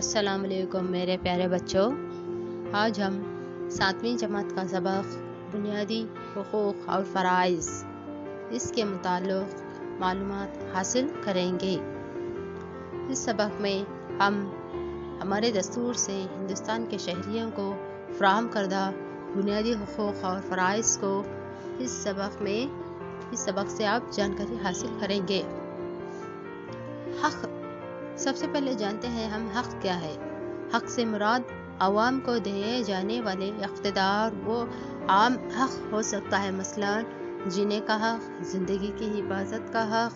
अस्सलाम वालेकुम मेरे प्यारे बच्चों। आज हम 7वीं जमात का सबक बुनियादी हुकूक और फ़राइज़ इसके मुताल्लिक़ मालूमात हासिल करेंगे। इस सबक में हम हमारे दस्तूर से हिंदुस्तान के शहरियों को फ़राहम करदा बुनियादी हुकूक और फ़राइज़ को इस सबक से आप जानकारी हासिल करेंगे। हक़, सबसे पहले जानते हैं हम हक़ क्या है। हक़ से मुराद अवाम को दिए जाने वाले इक़्तिदार वो आम हक़ हो सकता है, मसलन जीने का हक़, ज़िंदगी की हिफाजत का हक़,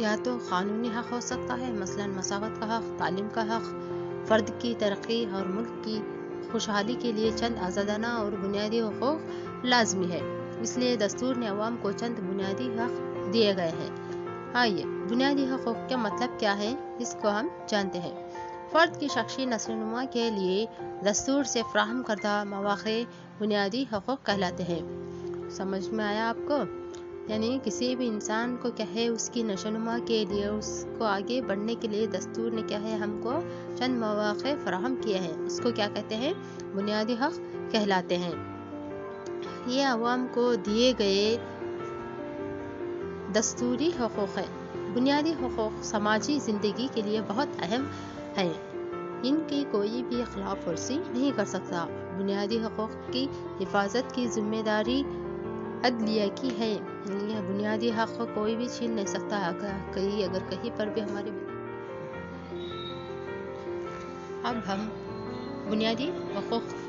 या तो क़ानूनी हक़ हो सकता है, मसलन मसावत का हक़, तालीम का हक़, फ़र्द की तरक्की और मुल्क की खुशहाली के लिए चंद आज़ादाना और बुनियादी हुकूक लाज़मी है। इसलिए दस्तूर ने अवाम को चंद बुनियादी हक़ दिए गए हैं। आइए बुनियादी हुकूक का मतलब क्या है इसको हम जानते हैं। फ़र्द की शख्सी नस्लनुमा के लिए दस्तूर से फ़राहम करदा मौक़े बुनियादी हुकूक कहलाते हैं। समझ में आया आपको? यानी किसी भी इंसान को क्या है, उसकी नशोनुमा के लिए, उसको आगे बढ़ने के लिए दस्तूर ने क्या है, हमको चंद मौक़े फ़राहम किए हैं। उसको क्या कहते हैं? बुनियादी हक़ कहलाते हैं। ये अवाम को दिए गए दस्तूरी हुकूक है। बुनियादी हुकूक समाजी ज़िंदगी के लिए बहुत अहम है। इनकी कोई भी खिलाफ वर्जी नहीं कर सकता। बुनियादी हुकूक की हिफाजत की जिम्मेदारी अदलिया की है। यानी बुनियादी हक़ को कोई भी छीन नहीं सकता। अगर कहीं पर भी हमारे अब हम बुनियादी हुकूक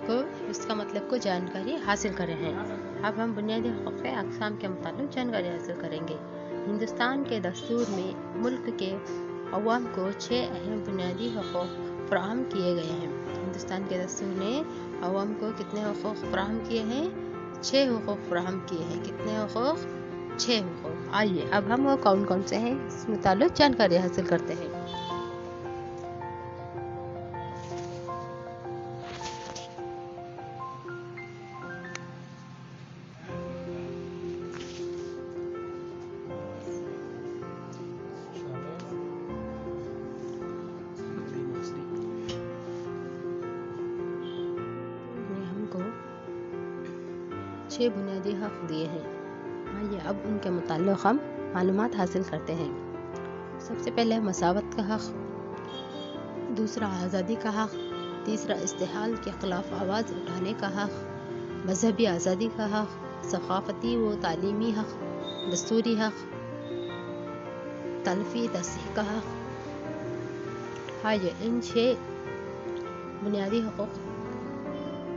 को इसका मतलब को जानकारी हासिल कर रहे हैं। अब हम बुनियादी हुकूक के अक़साम के मुताबिक जानकारी हासिल करेंगे। हिंदुस्तान के दस्तूर में मुल्क के अवाम को 6 अहम बुनियादी हुकूक फ़राहम किए गए हैं। हिंदुस्तान के दस्तूर ने अवाम को कितने हुकूक फ़राहम किए हैं? 6 हुकूक फ़राहम किए हैं। कितने हुकूक? 6 हुकूक। आइए अब हम वो कौन कौन से हैं इस मुताबिक जानकारी हासिल करते हैं। हमको 6 बुनियादी हक़ दिए हैं। आइए अब उनके मुताल्लिक़ हम मालूमात हासिल करते हैं। सबसे पहले मसावत का हक़, दूसरा आज़ादी का हक़, तीसरा इस्तेहाल के ख़िलाफ़ आवाज़ उठाने का हक़, मजहबी आज़ादी का हक़, सक़ाफ़ती व तालीमी हक़, दस्तूरी हक़, तलफ़ी तस्हीह का हक़। आइए इन 6 बुनियादी हुकूक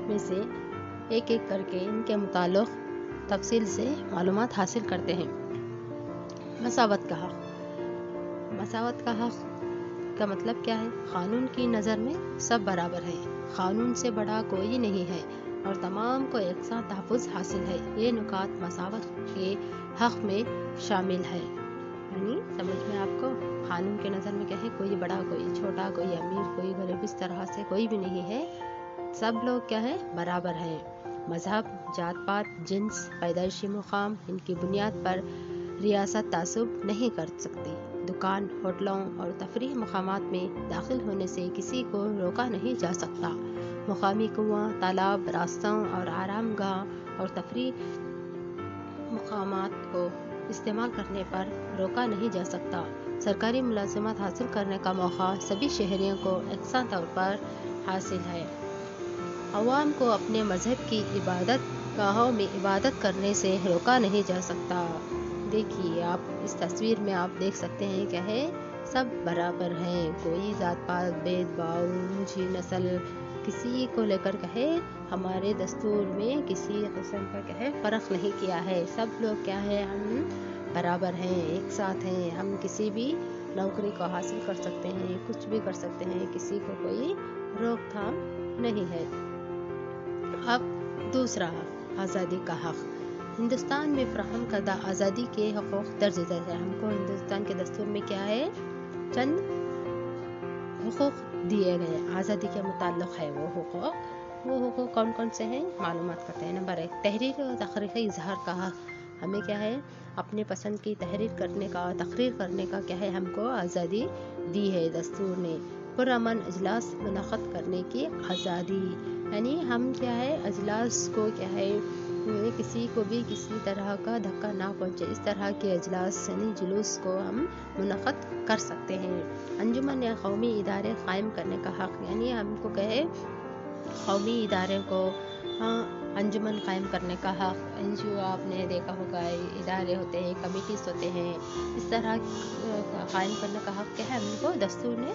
में से एक एक करके इनके मुताल्लिक़ तफसील से मालूमात हासिल करते हैं। मसावत का हक़। मसावत का हक़ का मतलब क्या है? क़ानून की नज़र में सब बराबर है, क़ानून से बड़ा कोई नहीं है और तमाम को एक साथ तहफ़्फ़ुज़ हासिल है। ये नुकात मसावत के हक़ में शामिल है। यानी समझ में आपको? क़ानून के नज़र में क्या है? कोई बड़ा, कोई छोटा, कोई अमीर, कोई गरीब, इस तरह से कोई भी नहीं है। सब लोग क्या है? बराबर हैं। मज़हब, जात पात, जिन्स, पैदाइशी मुकाम, इनकी बुनियाद पर रियासत तासुब नहीं कर सकती। दुकान, होटलों और तफरीह मकामात में दाखिल होने से किसी को रोका नहीं जा सकता। मुकामी कुआं, तालाब, रास्तों और आरामगाह और तफरीह मकामात को इस्तेमाल करने पर रोका नहीं जा सकता। सरकारी मुलाज़मत हासिल करने का मौका सभी शहरियों को यकसां तौर पर हासिल है। अवाम को अपने मज़हब की इबादत गाहों में इबादत करने से रोका नहीं जा सकता। देखिए आप इस तस्वीर में आप देख सकते हैं क्या है? सब बराबर हैं। कोई जात पात, भेदभाव, ऊंची नस्ल किसी को लेकर कहे हमारे दस्तूर में किसी किस्म का क्या है फ़र्क नहीं किया है। सब लोग क्या है? हम बराबर हैं, एक साथ हैं। हम किसी भी नौकरी को हासिल कर सकते हैं, कुछ भी कर सकते हैं, किसी को कोई रोकथाम नहीं है। अब दूसरा हक़, आज़ादी का हक़। हिंदुस्तान में फ़राहम करदा आज़ादी के हुकूक दर्ज झैल है। हमको हिंदुस्तान के दस्तूर में क्या है? चंद हुकूक दिए गए। आज़ादी के मुताल्लिक़ है वो हुकूक कौन कौन से हैं? मालूमात करते हैं। नंबर 1, तहरीर और तख़रीक़ी इज़हार का हक़। हमें क्या है अपने पसंद की तहरीर करने का, तकरीर करने का क्या है हमको आज़ादी दी है दस्तूर ने। पुरअमन अजलास मुनक़द करने की आज़ादी, यानी हम क्या है अजलास को क्या है किसी को भी किसी तरह का धक्का ना पहुँचे, इस तरह के अजलास यानी जुलूस को हम मुनक़द कर सकते हैं। अंजुमन या कौमी इदारे कायम करने का हक़, यानी हमको कहे कौमी इदारे को अंजुमन कायम करने का हक़। NGO आपने देखा होगा इदारे होते हैं, कमिटीज़ होते हैं, इस तरह कायम करने का हक़ क्या है हमको दस्तूर ने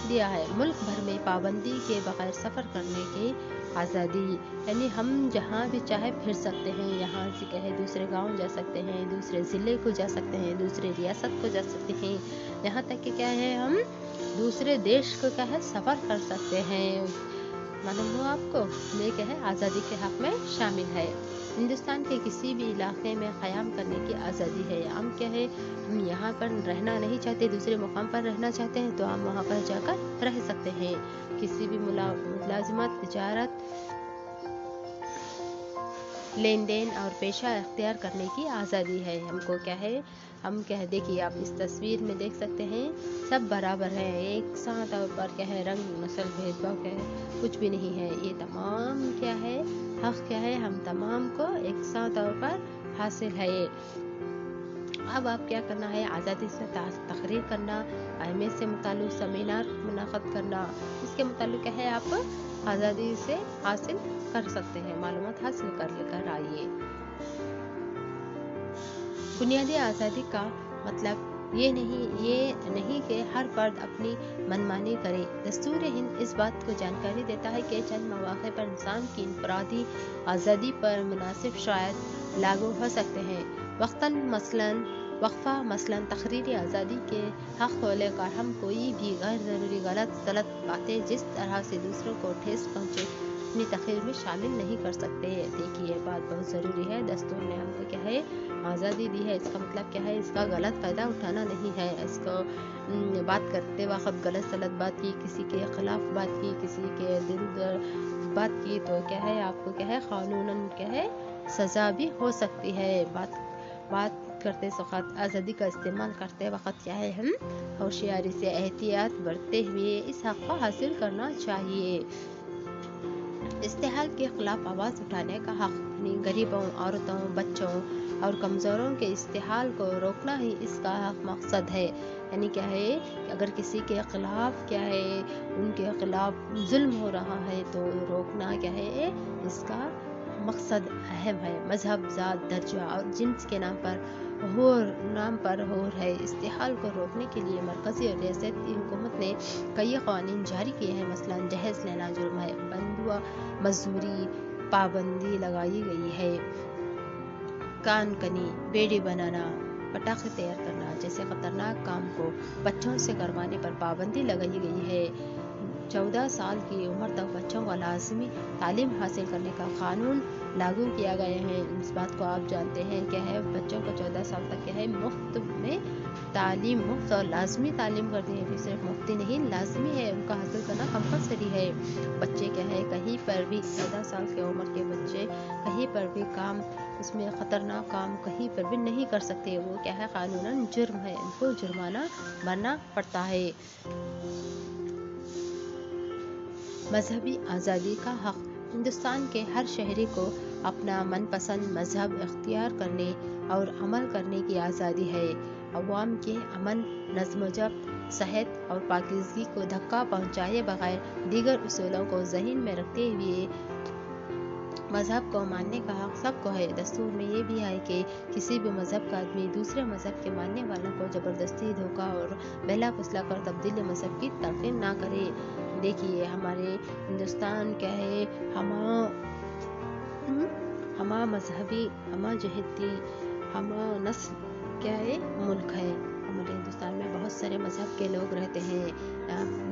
दिया है। मुल्क भर में पाबंदी के बगैर सफ़र करने की आज़ादी, यानी हम जहाँ भी चाहे फिर सकते हैं, यहाँ से कहे दूसरे गांव जा सकते हैं, दूसरे ज़िले को जा सकते हैं, दूसरे रियासत को जा सकते हैं, यहाँ तक कि क्या है हम दूसरे देश को क्या है सफ़र कर सकते हैं। मालूम हुआ आपको, ये क्या है आज़ादी के हक़ में शामिल है। हिंदुस्तान के किसी भी इलाके में क़याम करने की आज़ादी है। हम क्या है हम यहाँ पर रहना नहीं चाहते, दूसरे मुकाम पर रहना चाहते हैं तो हम वहाँ पर जाकर रह सकते हैं। किसी भी मुलाजिमत, तिजारत, लेन देन और पेशा इख्तियार करने की आज़ादी है। हमको क्या है हम क्या है देखिए आप इस तस्वीर में देख सकते हैं सब बराबर हैं, एक साथ तौर पर क्या है रंग नस्ल भेदभाव क्या है कुछ भी नहीं है। ये तमाम क्या है हक़ क्या है हम तमाम को एक साथ तौर पर हासिल है। अब आप क्या करना है आज़ादी से तकरीर करना, अहमियत से मुताल्लिक़ सेमिनार मुनक़द करना, इसके मुताल्लिक़ क्या है आप आज़ादी से हासिल कर सकते हैं, मालूमात हासिल कर लेकर आइए। बुनियादी आज़ादी का मतलब ये नहीं कि हर फर्द अपनी मनमानी करे। दस्तूर हिंद इस बात को जानकारी देता है कि चंद मौक़े पर इंसान की इनफरादी आज़ादी पर मुनासिब शायद लागू हो सकते हैं। मसलन तकरीरी आज़ादी के हक़ को लेकर हम कोई भी गैर ज़रूरी गलत बातें जिस तरह से दूसरों को ठेस पहुँचे अपनी तकरीर में शामिल नहीं कर सकते। देखिए ये बात बहुत ज़रूरी है, दस्तूर ने हमको क्या है आज़ादी दी है, इसका मतलब क्या है इसका गलत फ़ायदा उठाना नहीं है। इसको बात करते वक्त गलत सलत बात की, किसी के ख़िलाफ़ बात की, किसी के दिल बात की तो क्या है आपको क्या है क़ानूनन क्या है सज़ा भी हो सकती है। बात करते वक्त आज़ादी का इस्तेमाल करते वक्त क्या है हम होशियारी से एहतियात बरतते हुए इस हक़ को हासिल करना चाहिए। इस्तेहाल के ख़िलाफ़ आवाज़ उठाने का हक़, यानी गरीबों, औरतों, बच्चों और कमज़ोरों के इस्तेहाल को रोकना ही इसका मकसद है। यानी क्या है कि अगर किसी के ख़िलाफ़ क्या है उनके ख़िलाफ़ जुल्म हो रहा है तो रोकना क्या है इसका मकसद अहम है। मज़हब, ज़ात, दर्जा और जिन्स के नाम पर होर है। इस्तेहाल को रोकने के लिए मरकज़ी और रियासती हुकूमत ने कई क़वानीन जारी किए हैं। मसलन जहेज़ लेना जुर्म है, बंधुआ मजदूरी पाबंदी लगाई गई है, कानकनी, बेड़ी बनाना, पटाखे तैयार करना जैसे ख़तरनाक काम को बच्चों से करवाने पर पाबंदी लगाई गई है। 14 साल की उम्र तक बच्चों को लाज़मी तालीम हासिल करने का क़ानून लागू किया गया है। इस बात को आप जानते हैं क्या है बच्चों को 14 साल तक क्या है मुफ्त और लाज़मी तालीम करनी है। फिर सिर्फ मुफ्ती नहीं लाज़मी है, उनका हासिल करना कंपलसरी है। बच्चे क्या है कहीं पर भी 14 साल की उम्र के बच्चे कहीं पर भी काम उसमें ख़तरनाक काम कहीं पर भी नहीं कर सकते, वो क्या है क़ानूनन जुर्म है, उनको जुर्माना भरना पड़ता है। मजहबी आज़ादी का हक़, हिंदुस्तान के हर शहरी को अपना मनपसंद मजहब इख्तियार करने और अमल करने की आज़ादी है। अवाम के अमन, नज़्म-ओ-ज़ब्त, सेहत और पाकीज़गी को धक्का पहुँचाए बगैर दीगर उसूलों को ज़हन में रखते हुए मज़हब को मानने का हक़ सबको है। दस्तूर में ये भी है कि किसी भी मज़हब का आदमी दूसरे मज़हब के मानने वालों को ज़बरदस्ती, धोखा और बहला फुसला कर तब्दीली मज़हब की तलक़ीन ना करे। देखिए हमारे हिंदुस्तान क्या है हमा मजहबी, हमा जहती, हमा नस्ल क्या है मुल्क है। हमारे हिंदुस्तान में बहुत सारे मज़हब के लोग रहते हैं।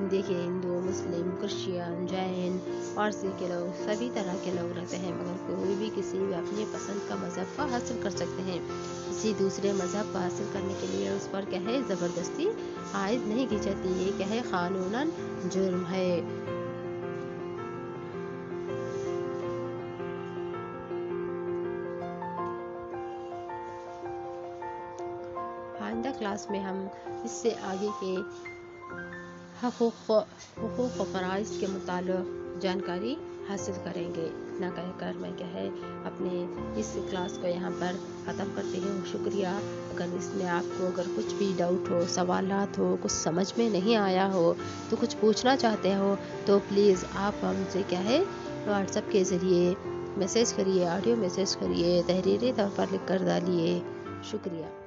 देखिए हिंदू, मुस्लिम, क्रिश्चियन, जैन, पारसी के लोग सभी तरह के लोग रहते हैं, मगर कोई भी किसी भी अपनी पसंद का मज़हब को हासिल कर सकते हैं। किसी दूसरे मज़हब को हासिल करने के लिए उस पर क्या है ज़बरदस्ती आयद नहीं की जाती, ये क्या है क़ानूनन जुर्म है। آئندہ کلاس میں ہم اس سے آگے کے حقوق و فرائض کے متعلق جانکاری حاصل کریں گے۔ اتنا کہہ کر میں اپنے اس کلاس کو یہاں پر ختم کرتی ہوں۔ شکریہ۔ اگر اس میں آپ کو اگر کچھ بھی ڈاؤٹ ہو، سوالات ہو، کچھ سمجھ میں نہیں آیا ہو تو کچھ پوچھنا چاہتے ہو تو پلیز آپ ہم سے واٹس ایپ کے ذریعے میسیج کریے، آڈیو میسیج کریے، تحریری طور پر لکھ کر ڈالیے۔ شکریہ۔